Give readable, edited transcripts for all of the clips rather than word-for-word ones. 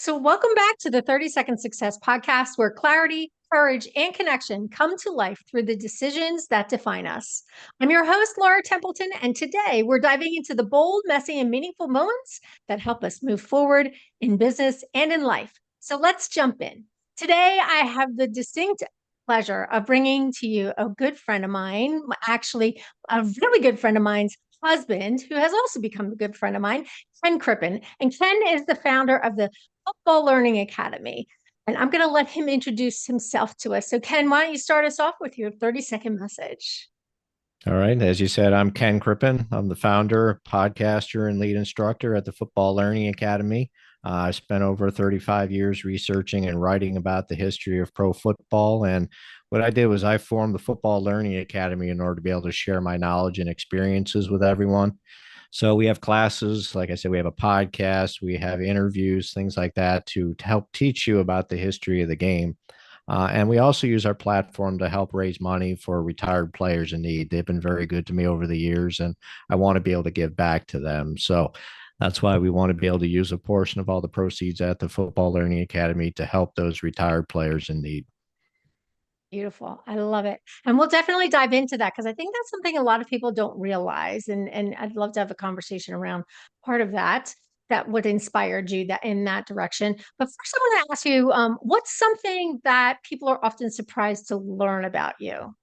So, welcome back to the 30-Second Success Podcast, where clarity, courage, and connection come to life through the decisions that define us. I'm your host, Laura Templeton, and today we're diving into the bold, messy, and meaningful moments that help us move forward in business and in life. So, let's jump in. Today, I have the distinct pleasure of bringing to you a good friend of mine, actually, a really good friend of mine's husband, who has also become a good friend of mine, Ken Crippen. And Ken is the founder of the Football Learning Academy. And I'm going to let him introduce himself to us. So, Ken, why don't you start us off with your 30-second message? All right. As you said, I'm Ken Crippen. I'm the founder, podcaster, and lead instructor at the Football Learning Academy. I spent over 35 years researching and writing about the history of pro football. And what I did was I formed the Football Learning Academy in order to be able to share my knowledge and experiences with everyone. So we have classes, like I said, we have a podcast, we have interviews, things like that to help teach you about the history of the game. And we also use our platform to help raise money for retired players in need. They've been very good to me over the years, and I want to be able to give back to them. So that's why we want to be able to use a portion of all the proceeds at the Football Learning Academy to help those retired players in need. Beautiful. I love it. And we'll definitely dive into that because I think that's something a lot of people don't realize. And I'd love to have a conversation around part of that that would inspire you that in that direction. But first, I want to ask you, what's something that people are often surprised to learn about you?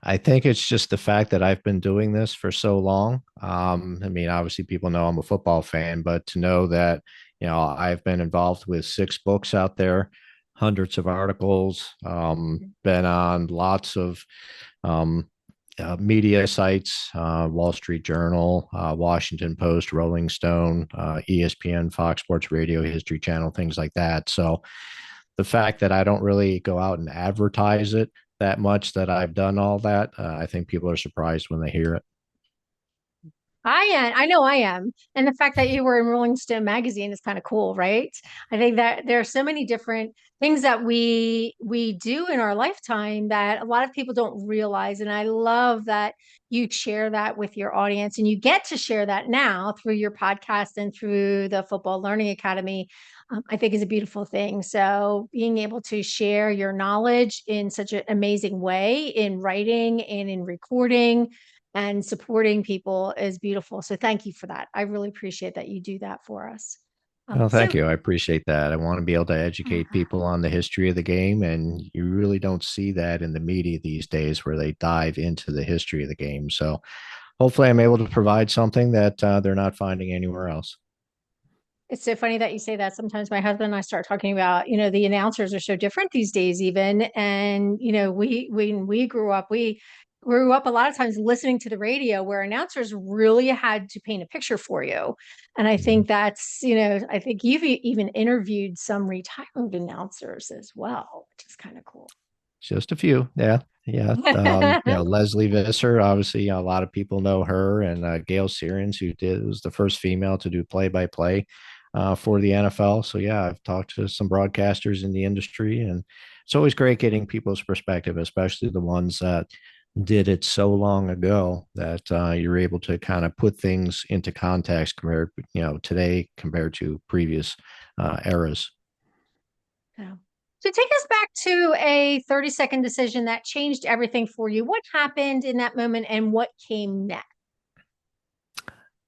I think it's just the fact that I've been doing this for so long. I mean, obviously, people know I'm a football fan, but to know that, I've been involved with 6 books out there, hundreds of articles, been on lots of um, media sites, Wall Street Journal, Washington Post, Rolling Stone, ESPN, Fox Sports Radio, History Channel, things like that. So the fact that I don't really go out and advertise it that much that I've done all that, I think people are surprised when they hear it. I am. I know I am. And the fact that you were in Rolling Stone magazine is kind of cool, right? I think that there are so many different things that we do in our lifetime that a lot of people don't realize. And I love that you share that with your audience and you get to share that now through your podcast and through the Football Learning Academy. I think is a beautiful thing. So being able to share your knowledge in such an amazing way in writing and in recording and supporting people is beautiful. So thank you for that. I really appreciate that you do that for us. Oh, thank So you. I appreciate that. I want to be able to educate people on the history of the game, and you really don't see that in the media these days where they dive into the history of the game. So hopefully, I'm able to provide something that they're not finding anywhere else. it's so funny that you say that. Sometimes my husband and I start talking about, the announcers are so different these days, even. And, when we grew up a lot of times listening to the radio where announcers really had to paint a picture for you. And I Mhm. think I think you've even interviewed some retired announcers as well, which is kind of cool. Just a few. Yeah. Yeah. Leslie Visser, obviously, a lot of people know her, and Gail Sierens, was the first female to do play by play for the NFL. So, yeah, I've talked to some broadcasters in the industry, and it's always great getting people's perspective, especially the ones that did it so long ago that you're able to kind of put things into context compared, today compared to previous eras. Yeah. So take us back to a 30-second decision that changed everything for you. What happened in that moment and what came next?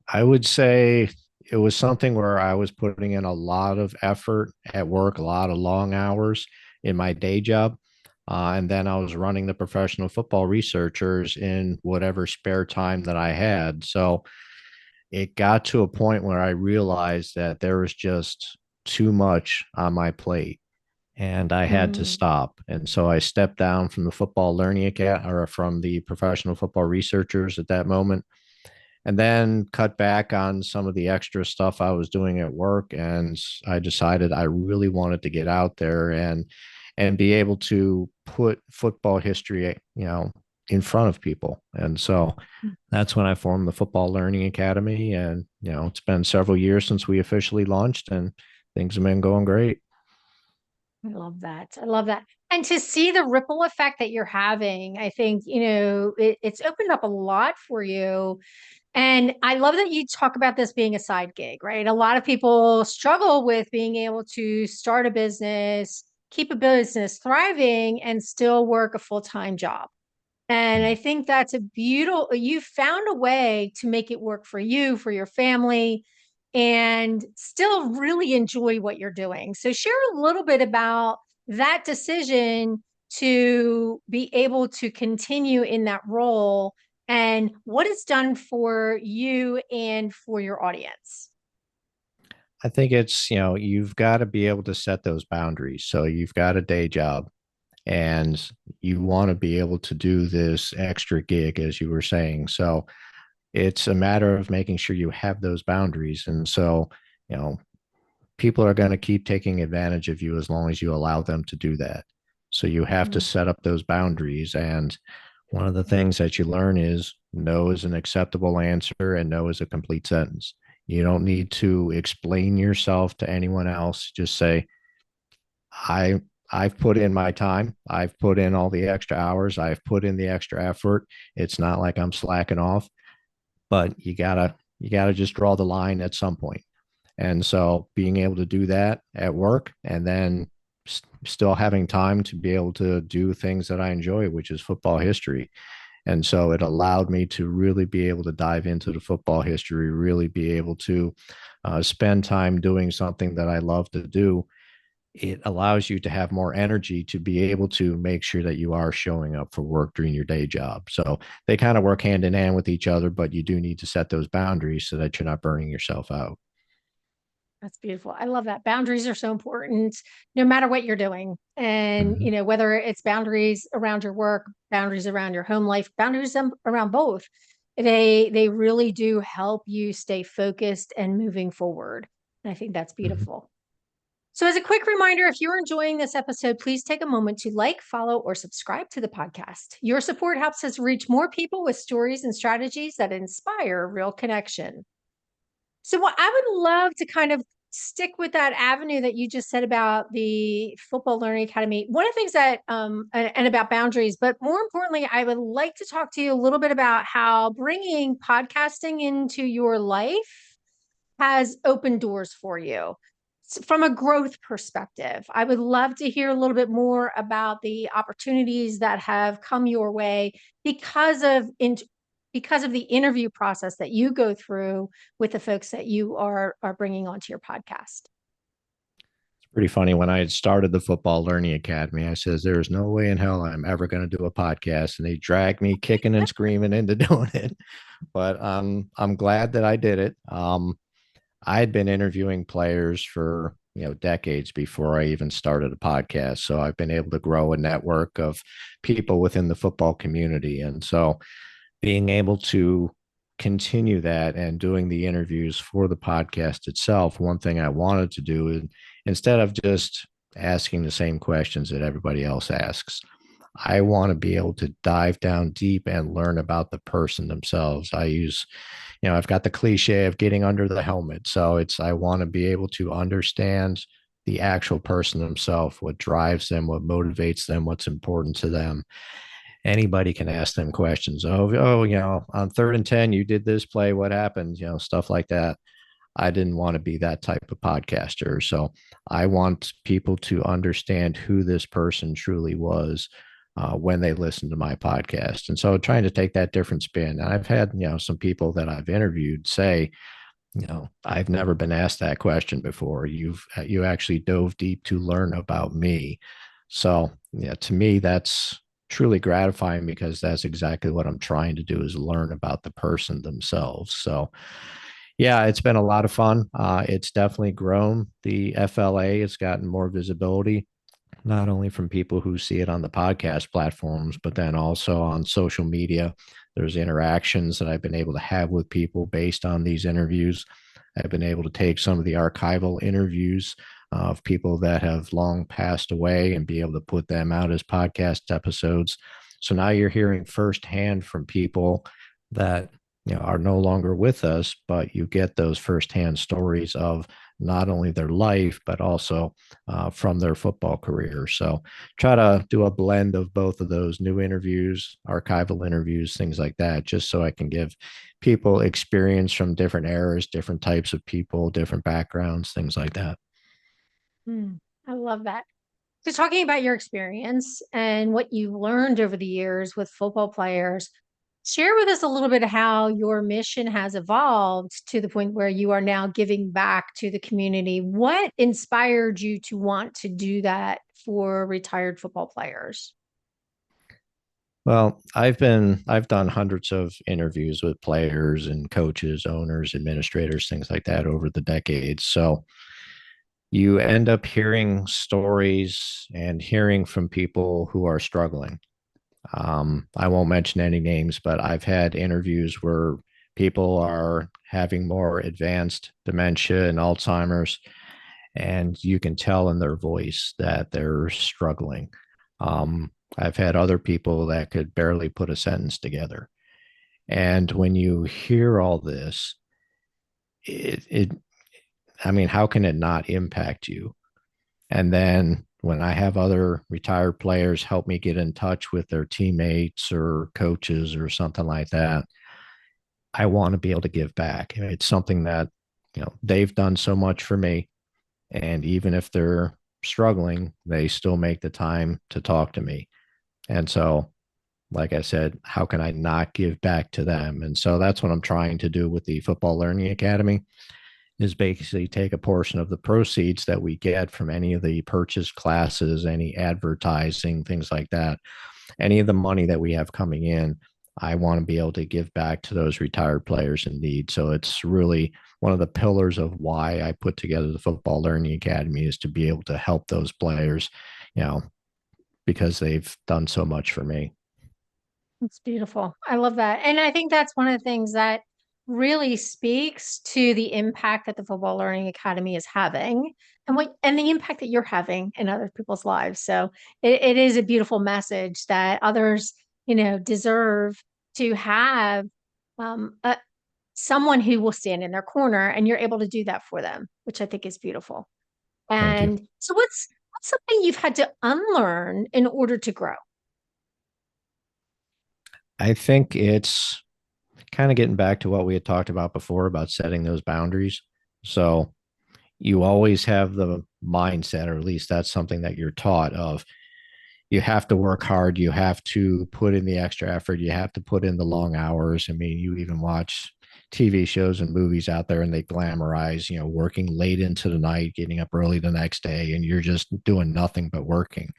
I would say it was something where I was putting in a lot of effort at work, a lot of long hours in my day job. And then I was running the professional football researchers in whatever spare time that I had. So it got to a point where I realized that there was just too much on my plate and I had to Mm, stop. And so I stepped down from the football learning academy or from the professional football researchers at that moment, and then cut back on some of the extra stuff I was doing at work. And I decided I really wanted to get out there and be able to put football history, in front of people. And so that's when I formed the Football Learning Academy. And, it's been several years since we officially launched, and things have been going great. I love that. I love that. And to see the ripple effect that you're having, I think, it's opened up a lot for you And I love that you talk about this being a side gig, right? A lot of people struggle with being able to start a business, keep a business thriving, and still work a full-time job. And I think that's a beautiful, you found a way to make it work for you, for your family, and still really enjoy what you're doing. So share a little bit about that decision to be able to continue in that role and what it's done for you and for your audience. I think it's, you've got to be able to set those boundaries. So you've got a day job and you want to be able to do this extra gig, as you were saying. So it's a matter of making sure you have those boundaries. And so, you know, people are going to keep taking advantage of you as long as you allow them to do that. So you have to Mhm. set up those boundaries. And one of the things that you learn is no is an acceptable answer and no is a complete sentence. You don't need to explain yourself to anyone else. Just say, I I've put in my time. I've put in all the extra hours. I've put in the extra effort. It's not like I'm slacking off, but you gotta just draw the line at some point. And so being able to do that at work and then still having time to be able to do things that I enjoy, which is football history. And so it allowed me to really be able to dive into the football history, really be able to spend time doing something that I love to do. It allows you to have more energy to be able to make sure that you are showing up for work during your day job. So they kind of work hand in hand with each other, but you do need to set those boundaries so that you're not burning yourself out. That's beautiful. I love that. Boundaries are so important no matter what you're doing. And, Mhm. whether it's boundaries around your work, boundaries around your home life, boundaries around both, they really do help you stay focused and moving forward. And I think that's Mhm. beautiful. So, as a quick reminder, if you're enjoying this episode, please take a moment to like, follow, or subscribe to the podcast. Your support helps us reach more people with stories and strategies that inspire real connection. So, what I would love to kind of stick with that avenue that you just said about the Football Learning Academy. One of the things that, and about boundaries, but more importantly, I would like to talk to you a little bit about how bringing podcasting into your life has opened doors for you. From a growth perspective, I would love to hear a little bit more about the opportunities that have come your way because of because of the interview process that you go through with the folks that you are bringing onto your podcast. Pretty funny. When I had started the Football Learning Academy, I says, there is no way in hell I'm ever going to do a podcast. And they dragged me kicking and screaming into doing it. But I'm glad that I did it. I had been interviewing players for decades before I even started a podcast. So I've been able to grow a network of people within the football community. And so being able to continue that and doing the interviews for the podcast itself, one thing I wanted to do is instead of just asking the same questions that everybody else asks, I want to be able to dive down deep and learn about the person themselves. I've got the cliche of getting under the helmet. So I want to be able to understand the actual person themselves, what drives them, what motivates them, what's important to them. Anybody can ask them questions. Oh, on 3rd and 10, you did this play. What happened? Stuff like that. I didn't want to be that type of podcaster. So I want people to understand who this person truly was when they listen to my podcast. And so trying to take that different spin. And I've had, some people that I've interviewed say, I've never been asked that question before. You actually dove deep to learn about me. So yeah, to me, that's truly gratifying because that's exactly what I'm trying to do is learn about the person themselves. So yeah, it's been a lot of fun. It's definitely grown. The FLA has gotten more visibility, not only from people who see it on the podcast platforms, but then also on social media. There's interactions that I've been able to have with people based on these interviews. I've been able to take some of the archival interviews of people that have long passed away and be able to put them out as podcast episodes. So now you're hearing firsthand from people that are no longer with us, but you get those firsthand stories of not only their life, but also from their football career. So try to do a blend of both of those: new interviews, archival interviews, things like that, just so I can give people experience from different eras, different types of people, different backgrounds, things like that. I love that. So, talking about your experience and what you've learned over the years with football players, share with us a little bit of how your mission has evolved to the point where you are now giving back to the community. What inspired you to want to do that for retired football players? Well, I've done hundreds of interviews with players and coaches, owners, administrators, things like that over the decades. So you end up hearing stories and hearing from people who are struggling. I won't mention any names, but I've had interviews where people are having more advanced dementia and Alzheimer's, and you can tell in their voice that they're struggling. I've had other people that could barely put a sentence together. And when you hear all this, it I mean, how can it not impact you? And then when I have other retired players help me get in touch with their teammates or coaches or something like that, I want to be able to give back. It's something that, they've done so much for me. And even if they're struggling, they still make the time to talk to me. And so, like I said, how can I not give back to them? And so that's what I'm trying to do with the Football Learning Academy, is basically take a portion of the proceeds that we get from any of the purchased classes, any advertising, things like that, any of the money that we have coming in. I want to be able to give back to those retired players in need. So it's really one of the pillars of why I put together the Football Learning Academy, is to be able to help those players, you know, because they've done so much for me. It's beautiful. I love that. And I think that's one of the things that really speaks to the impact that the Football Learning Academy is having and the impact that you're having in other people's lives. So it is a beautiful message that others, deserve to have um, a, someone who will stand in their corner, and you're able to do that for them, which I think is beautiful. Thank you. And so what's something you've had to unlearn in order to grow? I think it's kind of getting back to what we had talked about before about setting those boundaries. So you always have the mindset, or at least that's something that you're taught of, you have to work hard, you have to put in the extra effort, you have to put in the long hours. I mean, you even watch TV shows and movies out there and they glamorize, working late into the night, getting up early the next day, and you're just doing nothing but working.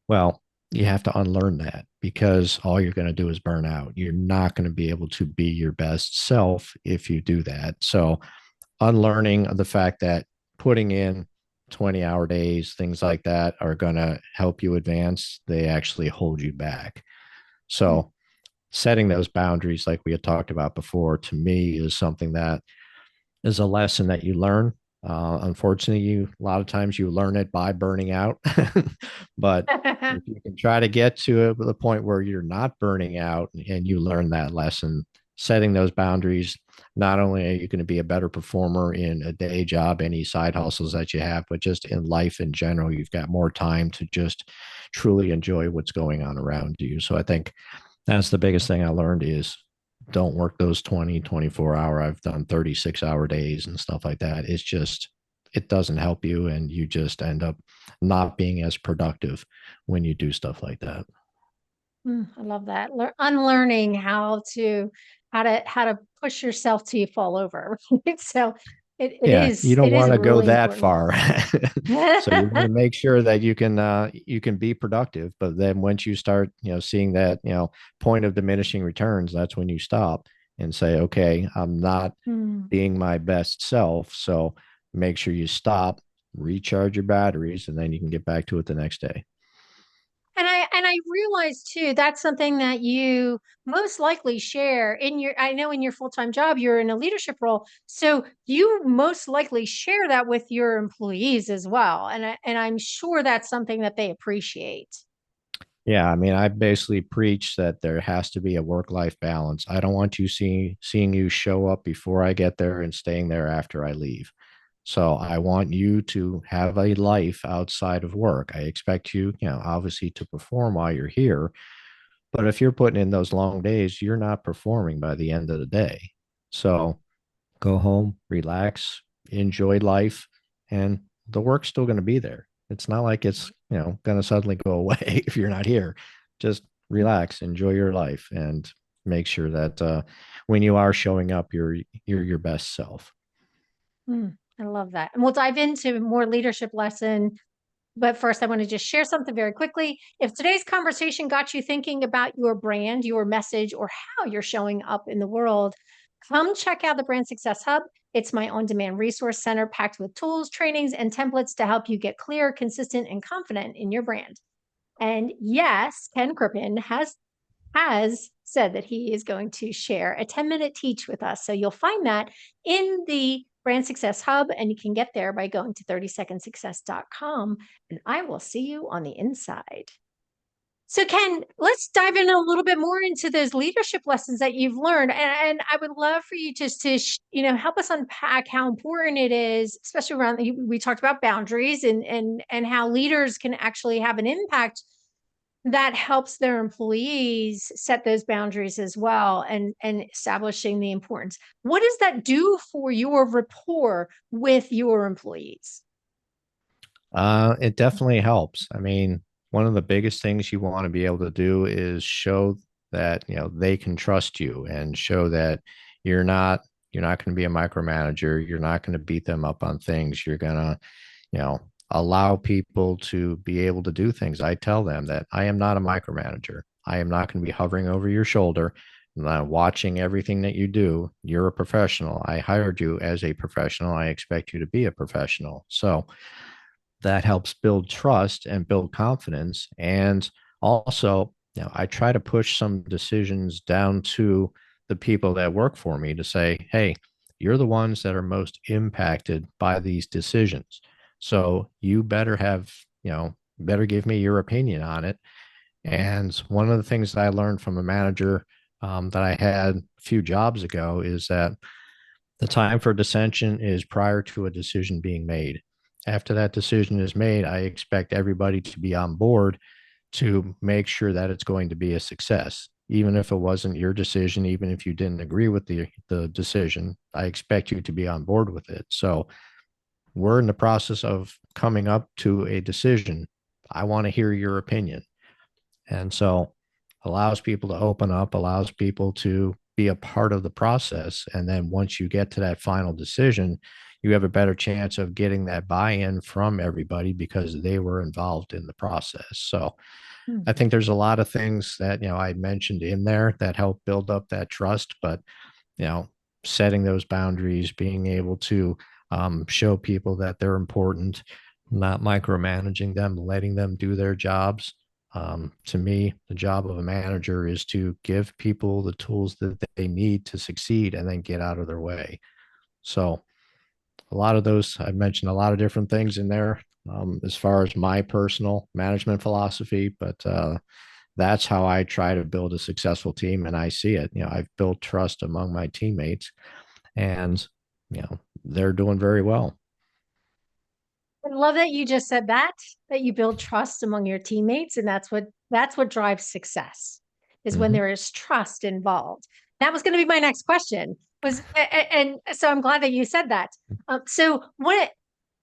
Well, you have to unlearn that, because all you're going to do is burn out. You're not going to be able to be your best self if you do that. So unlearning the fact that putting in 20-hour days, things like that, are going to help you advance, they actually hold you back. So setting those boundaries, like we had talked about before, to me is something that is a lesson that you learn. Unfortunately, a lot of times you learn it by burning out. But if you can try to get to the point where you're not burning out and you learn that lesson, setting those boundaries, not only are you going to be a better performer in a day job, any side hustles that you have, but just in life in general, you've got more time to just truly enjoy what's going on around you. So I think that's the biggest thing I learned is don't work those 20, 24 hour. I've done 36-hour days and stuff like that. It's just, it doesn't help you. And you just end up not being as productive when you do stuff like that. I love that. Unlearning how to push yourself till you fall over. Right? So it, it Yeah, you is don't it is want to go really that important. far. So you want to make sure that you can be productive, but then once you start, seeing that, point of diminishing returns, that's when you stop and say, okay, I'm not Hmm. being my best self. So make sure you stop, recharge your batteries, and then you can get back to it the next day. And I realize too that's something that you most likely share in your I know in your full-time job you're in a leadership role. So you most likely share that with your employees as well. And I'm sure that's something that they appreciate. Yeah, I mean, I basically preach that there has to be a work-life balance. I don't want you seeing you show up before I get there and staying there after I leave. So I want you to have a life outside of work. I expect you, obviously to perform while you're here. But if you're putting in those long days, you're not performing by the end of the day. So go home, relax, enjoy life, and the work's still going to be there. It's not like it's, going to suddenly go away if you're not here. Just relax, enjoy your life, and make sure that when you are showing up, you're your best self. I love that. And we'll dive into more leadership lesson. But first, I want to just share something very quickly. If today's conversation got you thinking about your brand, your message, or how you're showing up in the world, come check out the Brand Success Hub. It's my on demand resource center packed with tools, trainings, and templates to help you get clear, consistent, and confident in your brand. And yes, Ken Crippen has said that he is going to share a 10-minute teach with us. So you'll find that in the Brand Success Hub, and you can get there by going to 30secondsuccess.com. And I will see you on the inside. So, Ken, let's dive in a little bit more into those leadership lessons that you've learned. And I would love for you just to, help us unpack how important it is, especially around we talked about boundaries and how leaders can actually have an impact that helps their employees set those boundaries as well and establishing the importance. What does that do for your rapport with your employees? It definitely helps. I mean, one of the biggest things you want to be able to do is show that, they can trust you and show that you're not you're not going to be a micromanager. You're not going to beat them up on things. You're going to, allow people to be able to do things. I tell them that I am not a micromanager. I am not going to be hovering over your shoulder, watching everything that you do. You're a professional. I hired you as a professional. I expect you to be a professional. So that helps build trust and build confidence. And also, I try to push some decisions down to the people that work for me to say, hey, you're the ones that are most impacted by these decisions. So you better better give me your opinion on it. And one of the things that I learned from a manager that I had a few jobs ago is that the time for dissension is prior to a decision being made. After that decision is made, I expect everybody to be on board to make sure that it's going to be a success. Even if it wasn't your decision, even if you didn't agree with the decision, I expect you to be on board with it. So we're in the process of coming up to a decision. I want to hear your opinion. And so allows people to open up, allows people to be a part of the process. And then once you get to that final decision, you have a better chance of getting that buy-in from everybody because they were involved in the process. So Hmm. I think there's a lot of things that, I mentioned in there that help build up that trust, but, you know, setting those boundaries, being able to show people that they're important, not micromanaging them, letting them do their jobs. To me, the job of a manager is to give people the tools that they need to succeed and then get out of their way. So a lot of those, I've mentioned a lot of different things in there as far as my personal management philosophy, but that's how I try to build a successful team. And I see it, I've built trust among my teammates and, they're doing very well. I love that you just said that you build trust among your teammates, and that's what drives success is when Mm-hmm. there is trust involved. That was going to be my next question. And so I'm glad that you said that. So what?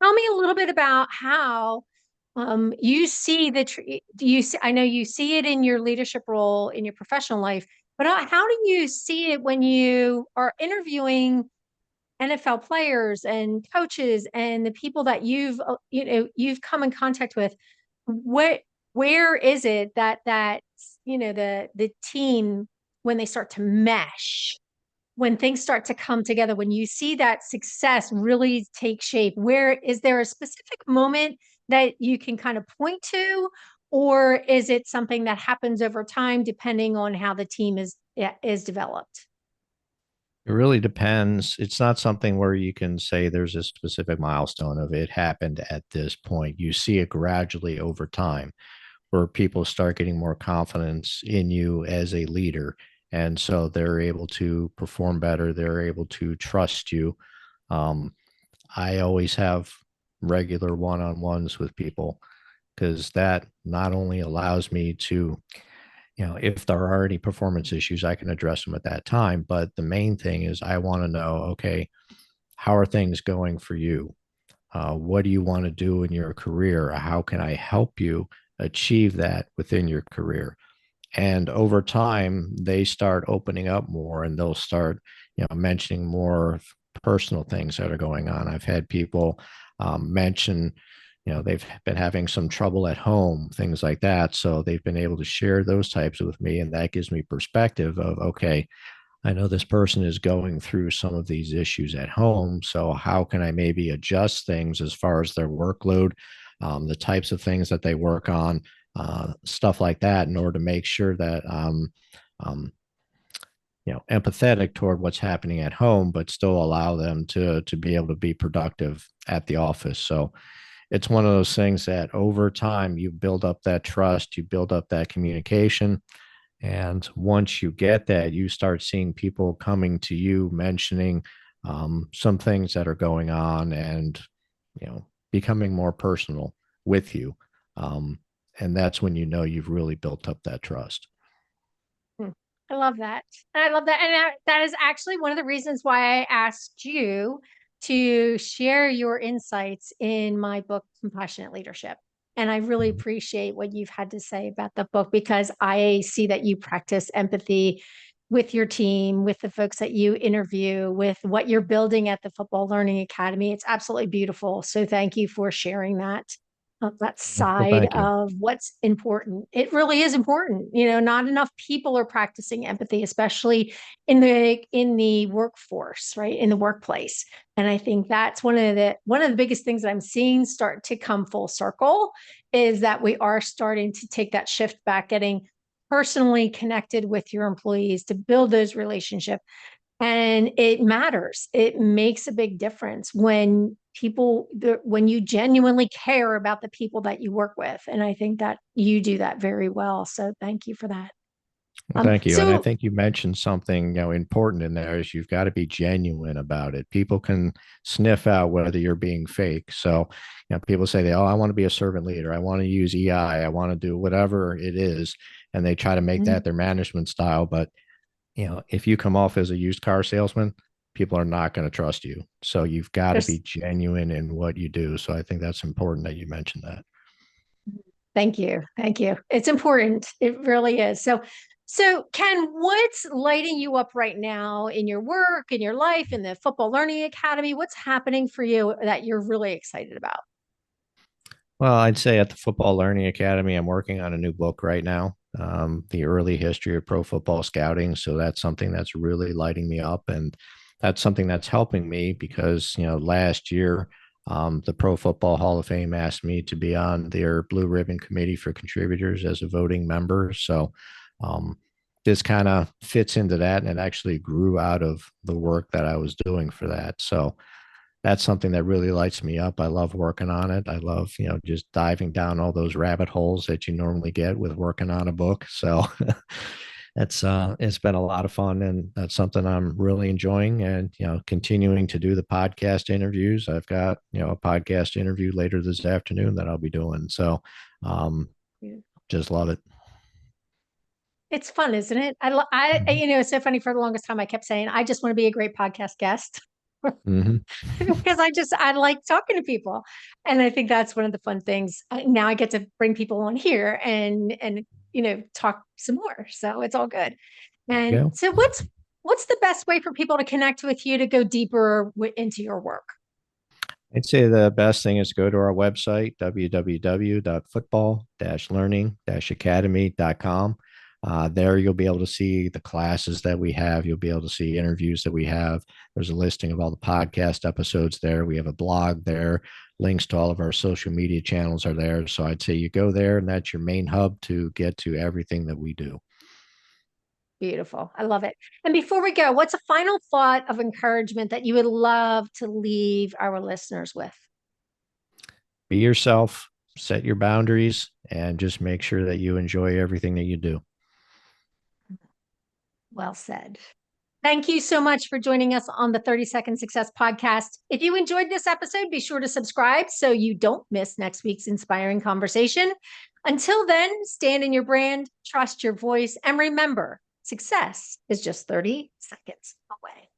Tell me a little bit about how you see do you see, I know you see it in your leadership role in your professional life, but how do you see it when you are interviewing NFL players and coaches and the people that you've come in contact with? What where is it that the team, when they start to mesh, when things start to come together, when you see that success really take shape, where is there a specific moment that you can kind of point to, or is it something that happens over time depending on how the team is developed? It really depends. It's not something where you can say there's a specific milestone of it happened at this point. You see it gradually over time. where people start getting more confidence in you as a leader. And so they're able to perform better. They're able to trust you. Um, I always have regular one-on-ones with people because that not only allows me to, if there are any performance issues, I can address them at that time. But the main thing is I want to know, okay, how are things going for you? What do you want to do in your career? How can I help you achieve that within your career? And over time, they start opening up more and they'll start, mentioning more personal things that are going on. I've had people mention, they've been having some trouble at home, things like that. So they've been able to share those types with me. And that gives me perspective of, okay, I know this person is going through some of these issues at home. So, how can I maybe adjust things as far as their workload, the types of things that they work on, stuff like that, in order to make sure that um, empathetic toward what's happening at home, but still allow them to be able to be productive at the office. So, it's one of those things that over time you build up that trust, you build up that communication, and once you get that, you start seeing people coming to you mentioning some things that are going on and, becoming more personal with you. Um, and that's when you know you've really built up that trust. Hmm. I love that. I love that. And that is actually one of the reasons why I asked you to share your insights in my book, Compassionate Leadership. And I really Mhm. appreciate what you've had to say about the book because I see that you practice empathy with your team, with the folks that you interview, with what you're building at the Football Learning Academy. It's absolutely beautiful. So thank you for sharing that Well, side thank you. of what's important. It really is important. Not enough people are practicing empathy, especially in the workforce, right? In the workplace. And I think that's one of the biggest things that I'm seeing start to come full circle is that we are starting to take that shift back, getting personally connected with your employees to build those relationships, and it matters. It makes a big difference when you genuinely care about the people that you work with. And I think that you do that very well. So thank you for that. Well, thank you. And I So think you mentioned something, important in there is you've got to be genuine about it. People can sniff out whether you're being fake. So, people say oh, I want to be a servant leader. I want to use EI. I want to do whatever it is. And they try to make that their management style. But, if you come off as a used car salesman, people are not going to trust you. So you've got to be there's genuine in what you do. So I think that's important that you mentioned that. Thank you. Thank you. It's important. It really is. So Ken, what's lighting you up right now in your work, in your life, in the Football Learning Academy? What's happening for you that you're really excited about? Well, I'd say at the Football Learning Academy, I'm working on a new book right now, the early history of pro football scouting. So that's something that's really lighting me up. And that's something that's helping me because, last year, the Pro Football Hall of Fame asked me to be on their Blue Ribbon Committee for contributors as a voting member. So um, this kind of fits into that. And it actually grew out of the work that I was doing for that. So that's something that really lights me up. I love working on it. I love, just diving down all those rabbit holes that you normally get with working on a book. So it's been a lot of fun and that's something I'm really enjoying and, continuing to do the podcast interviews. I've got, a podcast interview later this afternoon that I'll be doing. So um, just love it. It's fun, isn't it? Mhm. It's so funny. For the longest time, I kept saying, I just want to be a great podcast guest Mhm. because I like talking to people. And I think that's one of the fun things. Now I get to bring people on here and talk some more. So it's all good. There you And go. so what's the best way for people to connect with you to go deeper into your work? I'd say the best thing is to go to our website, www.football-learning-academy.com. There you'll be able to see the classes that we have. You'll be able to see interviews that we have. There's a listing of all the podcast episodes there. We have a blog there. Links to all of our social media channels are there. So I'd say you go there, and that's your main hub to get to everything that we do. Beautiful. I love it. And before we go, what's a final thought of encouragement that you would love to leave our listeners with? Be yourself. set your boundaries, and just make sure that you enjoy everything that you do. Well said. Thank you so much for joining us on the 30-Second Success Podcast. If you enjoyed this episode, be sure to subscribe so you don't miss next week's inspiring conversation. Until then, stand in your brand, trust your voice, and remember, success is just 30 seconds away.